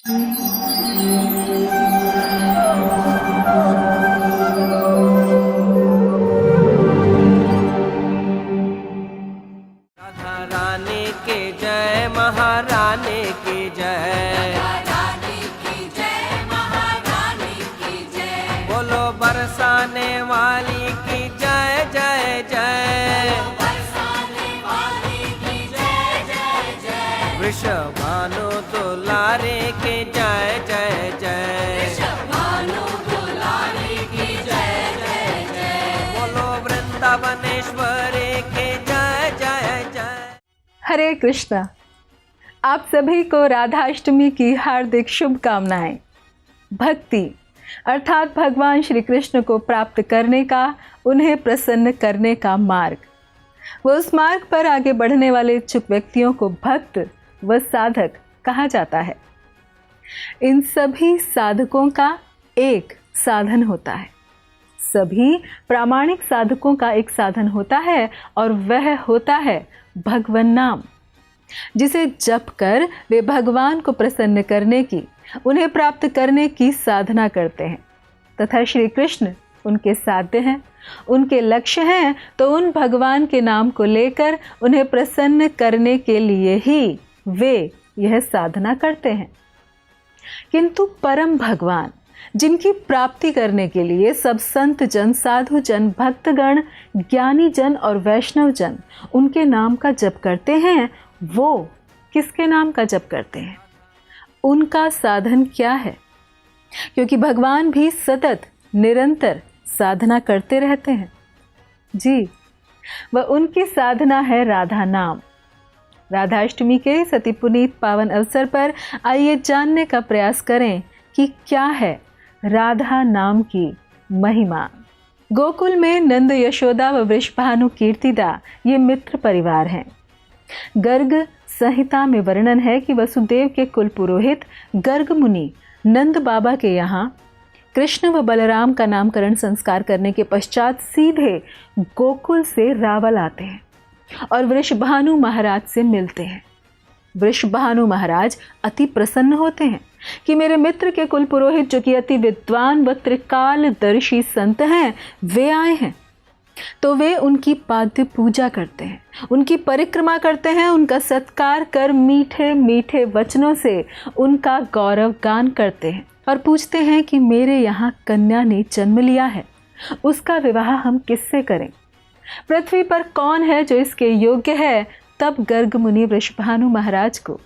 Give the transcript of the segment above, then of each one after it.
राधा रानी की जय, महारानी की जय, रानी की जय, महारानी की जय। बोलो बरसाने वाली की जय जय जय, बरसाने वाली की जय जय जय। वृषभानु दुलारे की जय जय जय, भानु दुलारी की जय जय जय। बोलो वृंदावनेश्वरी की जय जय जय। हरे कृष्णा। आप सभी को राधाष्टमी की हार्दिक शुभकामनाएं। भक्ति अर्थात भगवान श्री कृष्ण को प्राप्त करने का, उन्हें प्रसन्न करने का मार्ग। वो उस मार्ग पर आगे बढ़ने वाले इच्छुक व्यक्तियों को भक्त व साधक कहा जाता है। इन सभी साधकों का एक साधन होता है। सभी प्रामाणिक साधकों का एक साधन होता है और वह होता है भगवन नाम, जिसे जप कर वे भगवान को प्रसन्न करने की, उन्हें प्राप्त करने की साधना करते हैं तथा श्री कृष्ण उनके साध्य हैं, उनके लक्ष्य हैं। तो उन भगवान के नाम को लेकर उन्हें प्रसन्न करने के लिए ही वे यह साधना करते हैं। किंतु परम भगवान, जिनकी प्राप्ति करने के लिए सब संत जन, साधु जन, भक्तगण, ज्ञानी जन और वैष्णव जन उनके नाम का जप करते हैं, वो किसके नाम का जप करते हैं? उनका साधन क्या है? क्योंकि भगवान भी सतत निरंतर साधना करते रहते हैं। जी, वह उनकी साधना है राधा नाम। राधाष्टमी के इस अति पुनीत पावन अवसर पर आइए जानने का प्रयास करें कि क्या है राधा नाम की महिमा। गोकुल में नंद, यशोदा व वृषभानु, कीर्तिदा ये मित्र परिवार हैं। गर्ग संहिता में वर्णन है कि वसुदेव के कुल पुरोहित गर्ग मुनि नंद बाबा के यहाँ कृष्ण व बलराम का नामकरण संस्कार करने के पश्चात सीधे गोकुल से रावल आते हैं और वृषभानु महाराज से मिलते हैं। वृषभानु महाराज अति प्रसन्न होते हैं कि मेरे मित्र के कुल पुरोहित, जो कि अति विद्वान व त्रिकालदर्शी संत हैं, वे आए हैं। तो वे उनकी पाद्य पूजा करते हैं, उनकी परिक्रमा करते हैं, उनका सत्कार कर मीठे मीठे वचनों से उनका गौरव गान करते हैं और पूछते हैं कि मेरे यहाँ कन्या ने जन्म लिया है, उसका विवाह हम किससे करें? पृथ्वी पर कौन है जो इसके योग्य है? तब गर्ग मुनि वृषभानु महाराज को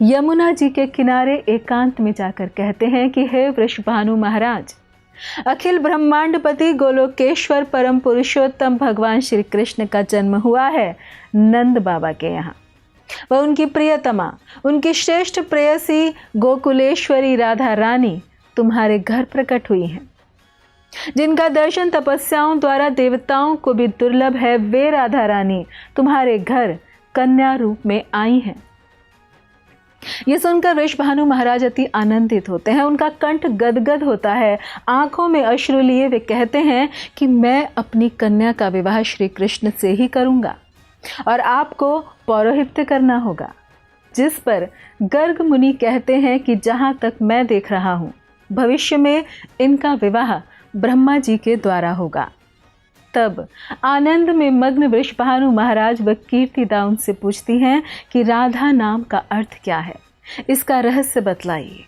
यमुना जी के किनारे एकांत में जाकर कहते हैं कि हे वृषभानु महाराज, अखिल ब्रह्मांडपति गोलोकेश्वर परम पुरुषोत्तम भगवान श्री कृष्ण का जन्म हुआ है नंद बाबा के यहाँ। वह उनकी प्रियतमा, उनकी श्रेष्ठ प्रेयसी गोकुलेश्वरी राधा रानी तुम्हारे घर प्रकट हुई हैं। जिनका दर्शन तपस्याओं द्वारा देवताओं को भी दुर्लभ है, वे राधा रानी तुम्हारे घर कन्या रूप में आई हैं। ये सुनकर वृषभानु महाराज अति आनंदित होते हैं, उनका कंठ गदगद होता है, आंखों में अश्रु लिए वे कहते हैं कि मैं अपनी कन्या का विवाह श्री कृष्ण से ही करूंगा और आपको पौरोहित्य करना होगा। जिस पर गर्ग मुनि कहते हैं कि जहां तक मैं देख रहा हूं, भविष्य में इनका विवाह ब्रह्मा जी के द्वारा होगा। तब आनंद में मग्न वृषभानु महाराज व कीर्तिदा उनसे पूछती हैं कि राधा नाम का अर्थ क्या है, इसका रहस्य बतलाइए।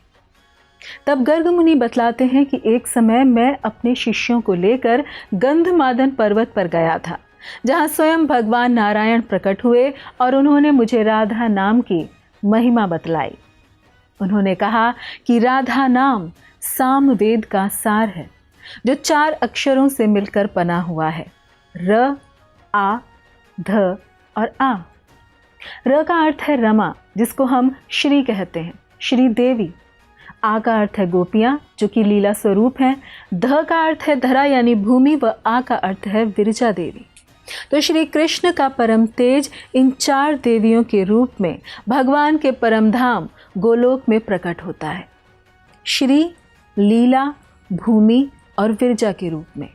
तब गर्ग मुनि बतलाते हैं कि एक समय मैं अपने शिष्यों को लेकर गंधमादन पर्वत पर गया था, जहां स्वयं भगवान नारायण प्रकट हुए और उन्होंने मुझे राधा नाम की महिमा बतलाई। उन्होंने कहा कि राधा नाम सामवेद का सार है, जो 4 अक्षरों से मिलकर बना हुआ है, र, आ, ध और आ। र का अर्थ है रमा, जिसको हम श्री कहते हैं, श्री देवी। आ का अर्थ है गोपियाँ, जो कि लीला स्वरूप हैं। ध का अर्थ है धरा यानी भूमि व आ का अर्थ है विरजा देवी। तो श्री कृष्ण का परम तेज इन 4 देवियों के रूप में भगवान के परम धाम गोलोक में प्रकट होता है, श्री, लीला, भूमि और विरजा के रूप में।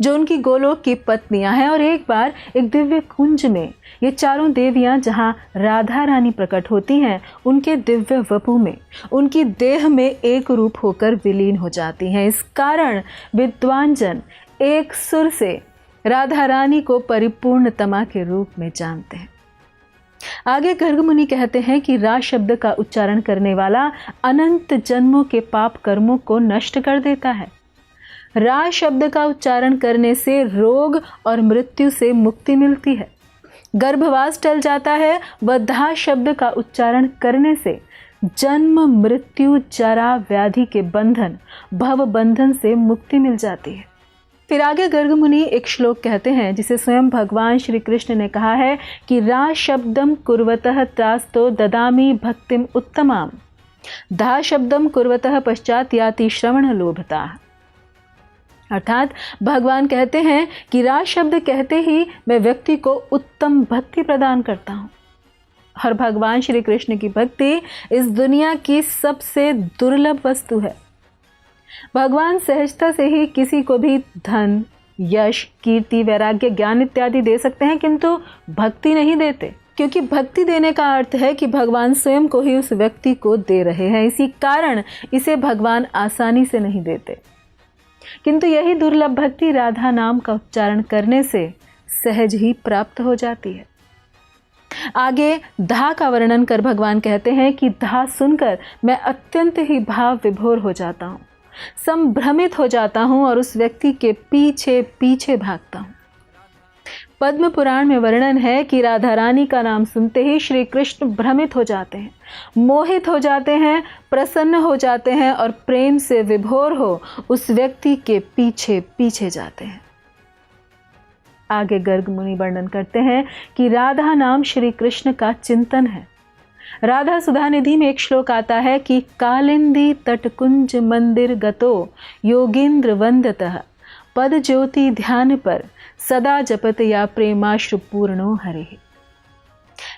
जो उनकी गोलोक की पत्नियां हैं। और एक बार एक दिव्य कुंज में ये चारों देवियां जहां राधा रानी प्रकट होती हैं, उनके दिव्य वपु में उनकी देह में एक रूप होकर विलीन हो जाती हैं। इस कारण विद्वान जन एक सुर से राधा रानी को परिपूर्णतमा के रूप में जानते हैं। आगे गर्ग मुनि कहते हैं कि रा शब्द का उच्चारण करने वाला अनंत जन्मों के पाप कर्मों को नष्ट कर देता है। रा शब्द का उच्चारण करने से रोग और मृत्यु से मुक्ति मिलती है, गर्भवास टल जाता है। व धा शब्द का उच्चारण करने से जन्म मृत्यु जरा व्याधि के बंधन भव बंधन से मुक्ति मिल जाती है। फिर आगे गर्ग मुनि एक श्लोक कहते हैं जिसे स्वयं भगवान श्री कृष्ण ने कहा है कि रा शब्दम कुर्वतः त्रास्तो ददामी भक्तिम उत्तमाम, धा शब्दम कुर्वतः पश्चात याति श्रवण लोभता। अर्थात भगवान कहते हैं कि रा शब्द कहते ही मैं व्यक्ति को उत्तम भक्ति प्रदान करता हूँ। और भगवान श्री कृष्ण की भक्ति इस दुनिया की सबसे दुर्लभ वस्तु है। भगवान सहजता से ही किसी को भी धन, यश, कीर्ति, वैराग्य, ज्ञान इत्यादि दे सकते हैं, किंतु भक्ति नहीं देते, क्योंकि भक्ति देने का अर्थ है कि भगवान स्वयं को ही उस व्यक्ति को दे रहे हैं। इसी कारण इसे भगवान आसानी से नहीं देते। किंतु यही दुर्लभ भक्ति राधा नाम का उच्चारण करने से सहज ही प्राप्त हो जाती है। आगे धा का वर्णन कर भगवान कहते हैं कि धा सुनकर मैं अत्यंत ही भाव विभोर हो जाता हूँ, संभ्रमित हो जाता हूँ और उस व्यक्ति के पीछे पीछे भागता हूँ। पद्म पुराण में वर्णन है कि राधा रानी का नाम सुनते ही श्री कृष्ण भ्रमित हो जाते हैं, मोहित हो जाते हैं, प्रसन्न हो जाते हैं और प्रेम से विभोर हो उस व्यक्ति के पीछे पीछे जाते हैं। आगे गर्ग मुनि वर्णन करते हैं कि राधा नाम श्री कृष्ण का चिंतन है। राधा सुधा निधि में एक श्लोक आता है कि कालिंदी तटकुंज मंदिर गतो योगींद्र वंदतः पद ज्योति ध्यान पर सदा जपत या प्रेमाश्रु पूर्णो हरे।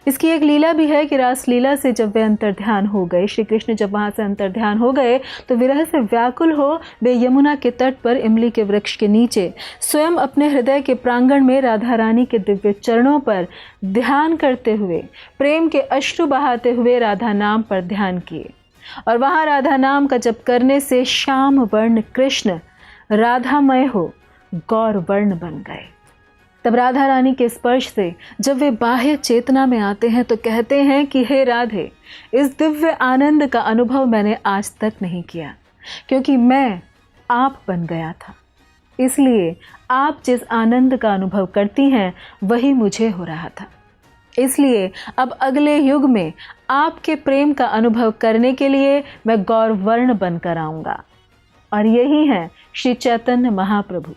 इसकी एक लीला भी है कि रास लीला से जब वे अंतर्ध्यान हो गए, श्री कृष्ण जब वहाँ से अंतर्ध्यान हो गए तो विरह से व्याकुल हो वे यमुना के तट पर इमली के वृक्ष के नीचे स्वयं अपने हृदय के प्रांगण में राधा रानी के दिव्य चरणों पर ध्यान करते हुए, प्रेम के अश्रु बहाते हुए राधा नाम पर ध्यान किए। और वहाँ राधा नाम का जप करने से श्याम वर्ण कृष्ण राधामय हो गौर वर्ण बन गए। तब राधा रानी के स्पर्श से जब वे बाह्य चेतना में आते हैं तो कहते हैं कि हे राधे, इस दिव्य आनंद का अनुभव मैंने आज तक नहीं किया, क्योंकि मैं आप बन गया था। इसलिए आप जिस आनंद का अनुभव करती हैं वही मुझे हो रहा था। इसलिए अब अगले युग में आपके प्रेम का अनुभव करने के लिए मैं गौरवर्ण बनकर आऊँगा। और यही है श्री चैतन्य महाप्रभु,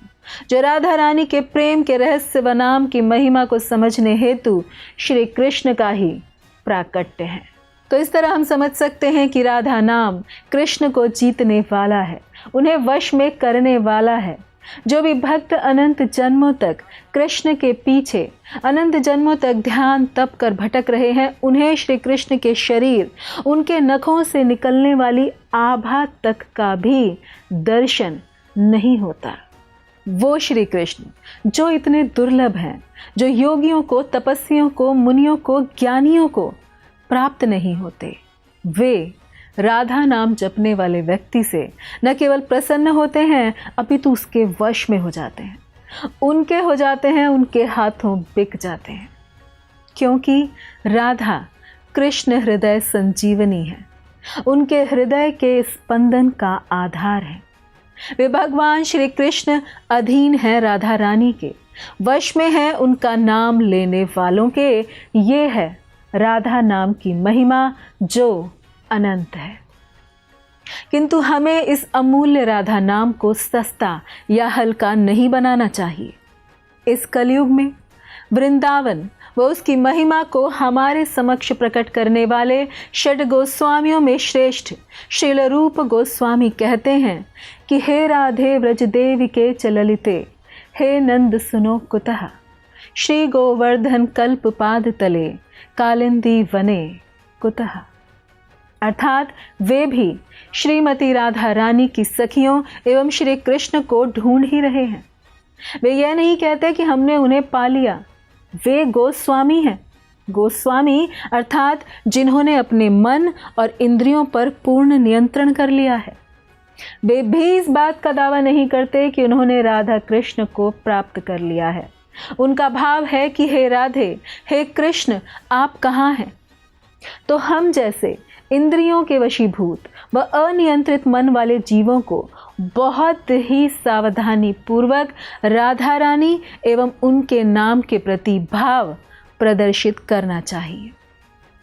जो राधा रानी के प्रेम के रहस्य व नाम की महिमा को समझने हेतु श्री कृष्ण का ही प्राकट्य है। तो इस तरह हम समझ सकते हैं कि राधा नाम कृष्ण को जीतने वाला है, उन्हें वश में करने वाला है। जो भी भक्त अनंत जन्मों तक कृष्ण के पीछे, अनंत जन्मों तक ध्यान तप कर भटक रहे हैं, उन्हें श्री कृष्ण के शरीर, उनके नखों से निकलने वाली आभा तक का भी दर्शन नहीं होता। वो श्री कृष्ण जो इतने दुर्लभ हैं, जो योगियों को, तपस्वियों को, मुनियों को, ज्ञानियों को प्राप्त नहीं होते, वे राधा नाम जपने वाले व्यक्ति से न केवल प्रसन्न होते हैं अपितु उसके वश में हो जाते हैं, उनके हो जाते हैं, उनके हाथों बिक जाते हैं। क्योंकि राधा कृष्ण हृदय संजीवनी है, उनके हृदय के स्पंदन का आधार है। वे भगवान श्री कृष्ण अधीन है राधा रानी के, वश में है उनका नाम लेने वालों के। ये है राधा नाम की महिमा जो अनंत है। किंतु हमें इस अमूल्य राधा नाम को सस्ता या हल्का नहीं बनाना चाहिए। इस कलयुग में वृंदावन व उसकी महिमा को हमारे समक्ष प्रकट करने वाले षड गोस्वामियों में श्रेष्ठ श्रील रूप गोस्वामी कहते हैं कि हे राधे व्रज देवी के चललिते, हे नंद सुनो कुतः, श्री गोवर्धन कल्प पाद तले, कालिंदी वने कुतः। अर्थात वे भी श्रीमती राधा रानी की सखियों एवं श्री कृष्ण को ढूंढ ही रहे हैं। वे यह नहीं कहते कि हमने उन्हें पा लिया। वे गोस्वामी हैं। गोस्वामी अर्थात जिन्होंने अपने मन और इंद्रियों पर पूर्ण नियंत्रण कर लिया है। वे भी इस बात का दावा नहीं करते कि उन्होंने राधा कृष्ण को प्राप्त कर लिया है। उनका भाव है कि हे राधे, हे कृष्ण, आप कहाँ हैं? तो हम जैसे इंद्रियों के वशीभूत व अनियंत्रित मन वाले जीवों को बहुत ही सावधानी पूर्वक राधा रानी एवं उनके नाम के प्रति भाव प्रदर्शित करना चाहिए,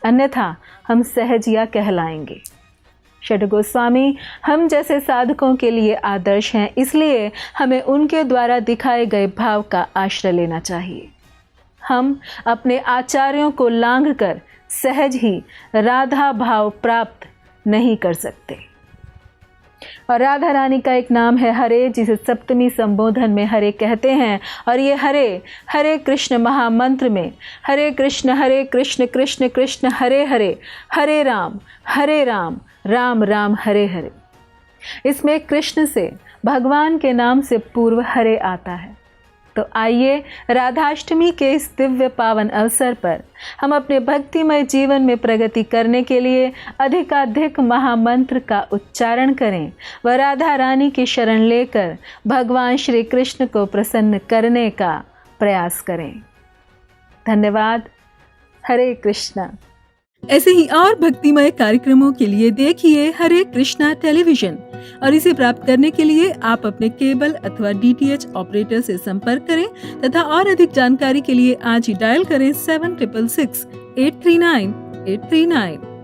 अन्यथा हम सहजिया कहलाएंगे। षड गोस्वामी हम जैसे साधकों के लिए आदर्श हैं, इसलिए हमें उनके द्वारा दिखाए गए भाव का आश्रय लेना चाहिए। हम अपने आचार्यों को लांघकर सहज ही राधा भाव प्राप्त नहीं कर सकते। और राधा रानी का एक नाम है हरे, जिसे सप्तमी संबोधन में हरे कहते हैं। और ये हरे हरे कृष्ण महामंत्र में हरे कृष्ण कृष्ण कृष्ण हरे हरे, हरे राम राम राम हरे हरे। इसमें कृष्ण से भगवान के नाम से पूर्व हरे आता है। तो आइए राधाष्टमी के इस दिव्य पावन अवसर पर हम अपने भक्तिमय जीवन में प्रगति करने के लिए अधिकाधिक महामंत्र का उच्चारण करें व राधा रानी की शरण लेकर भगवान श्री कृष्ण को प्रसन्न करने का प्रयास करें। धन्यवाद। हरे कृष्णा। ऐसे ही और भक्तिमय कार्यक्रमों के लिए देखिए हरे कृष्णा टेलीविजन, और इसे प्राप्त करने के लिए आप अपने केबल अथवा DTH ऑपरेटर से संपर्क करें तथा और अधिक जानकारी के लिए आज ही डायल करें 7666 839 839।